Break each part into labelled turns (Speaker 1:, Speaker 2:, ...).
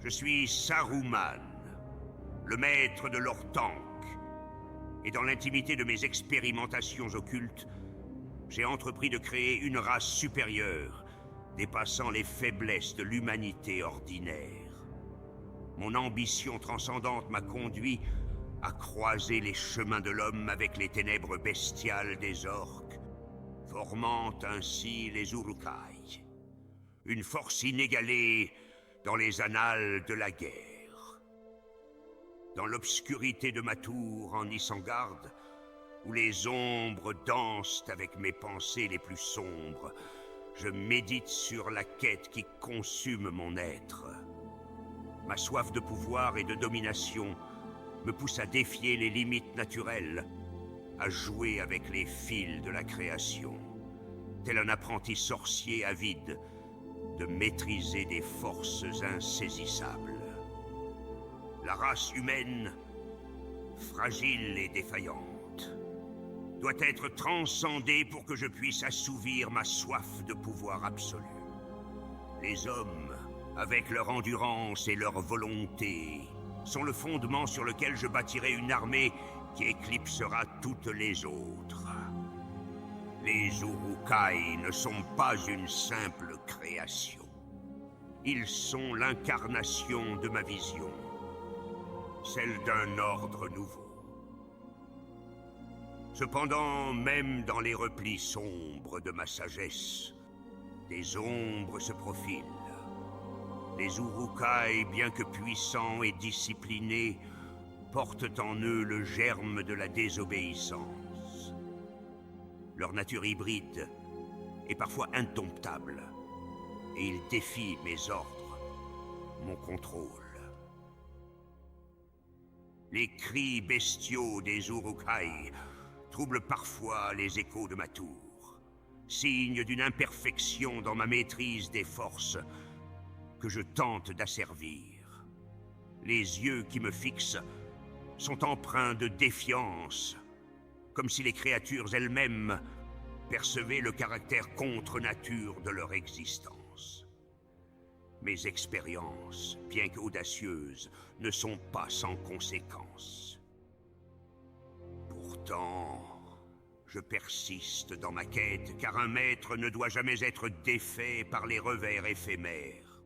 Speaker 1: Je suis Saruman, le maître de l'Ortank. Et dans l'intimité de mes expérimentations occultes, j'ai entrepris de créer une race supérieure, dépassant les faiblesses de l'humanité ordinaire. Mon ambition transcendante m'a conduit à croiser les chemins de l'homme avec les ténèbres bestiales des orques, formant ainsi les Uruk-hai. Une force inégalée dans les annales de la guerre. Dans l'obscurité de ma tour en Isengard, où les ombres dansent avec mes pensées les plus sombres, je médite sur la quête qui consume mon être. Ma soif de pouvoir et de domination me pousse à défier les limites naturelles, à jouer avec les fils de la création, tel un apprenti sorcier avide de maîtriser des forces insaisissables. La race humaine, fragile et défaillante, doit être transcendée pour que je puisse assouvir ma soif de pouvoir absolu. Les hommes, avec leur endurance et leur volonté, sont le fondement sur lequel je bâtirai une armée qui éclipsera toutes les autres. Les Uruk-hai ne sont pas une simple création. Ils sont l'incarnation de ma vision, celle d'un ordre nouveau. Cependant, même dans les replis sombres de ma sagesse, des ombres se profilent. Les Uruk-hai, bien que puissants et disciplinés, portent en eux le germe de la désobéissance. Leur nature hybride est parfois indomptable, et ils défient mes ordres, mon contrôle. Les cris bestiaux des Uruk-hai troublent parfois les échos de ma tour, signe d'une imperfection dans ma maîtrise des forces que je tente d'asservir. Les yeux qui me fixent sont empreints de défiance, comme si les créatures elles-mêmes percevaient le caractère contre-nature de leur existence. Mes expériences, bien qu'audacieuses, ne sont pas sans conséquences. Pourtant, je persiste dans ma quête, car un maître ne doit jamais être défait par les revers éphémères.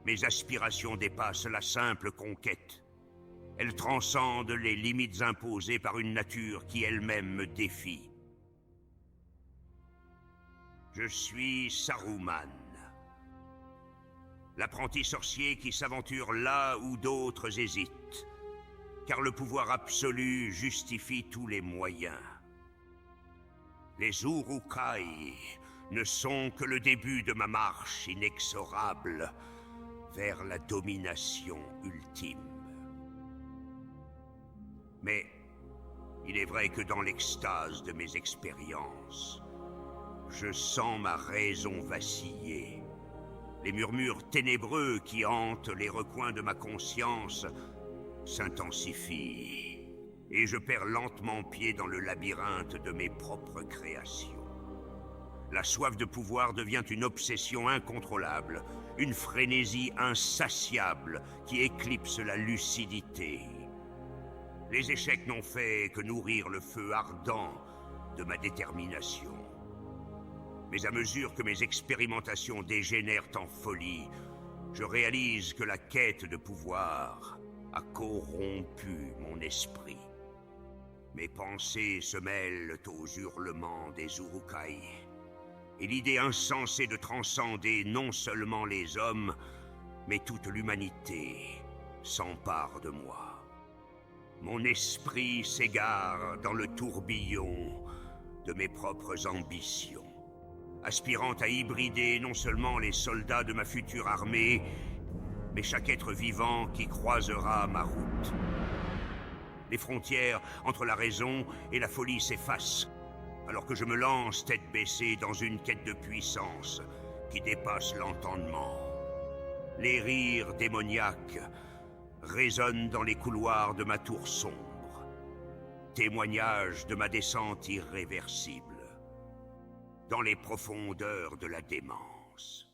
Speaker 1: Mes aspirations dépassent la simple conquête. Elles transcendent les limites imposées par une nature qui elle-même me défie. Je suis Saruman, l'apprenti sorcier qui s'aventure là où d'autres hésitent, car le pouvoir absolu justifie tous les moyens. Les Uruk-hai ne sont que le début de ma marche inexorable vers la domination ultime. Mais il est vrai que dans l'extase de mes expériences, je sens ma raison vaciller. Les murmures ténébreux qui hantent les recoins de ma conscience s'intensifient, et je perds lentement pied dans le labyrinthe de mes propres créations. La soif de pouvoir devient une obsession incontrôlable, une frénésie insatiable qui éclipse la lucidité. Les échecs n'ont fait que nourrir le feu ardent de ma détermination. Mais à mesure que mes expérimentations dégénèrent en folie, je réalise que la quête de pouvoir a corrompu mon esprit. Mes pensées se mêlent aux hurlements des Uruk-hai, et l'idée insensée de transcender non seulement les hommes, mais toute l'humanité s'empare de moi. Mon esprit s'égare dans le tourbillon de mes propres ambitions, aspirant à hybrider non seulement les soldats de ma future armée, mais chaque être vivant qui croisera ma route. Les frontières entre la raison et la folie s'effacent, alors que je me lance tête baissée dans une quête de puissance qui dépasse l'entendement. Les rires démoniaques résonnent dans les couloirs de ma tour sombre, témoignage de ma descente irréversible dans les profondeurs de la démence.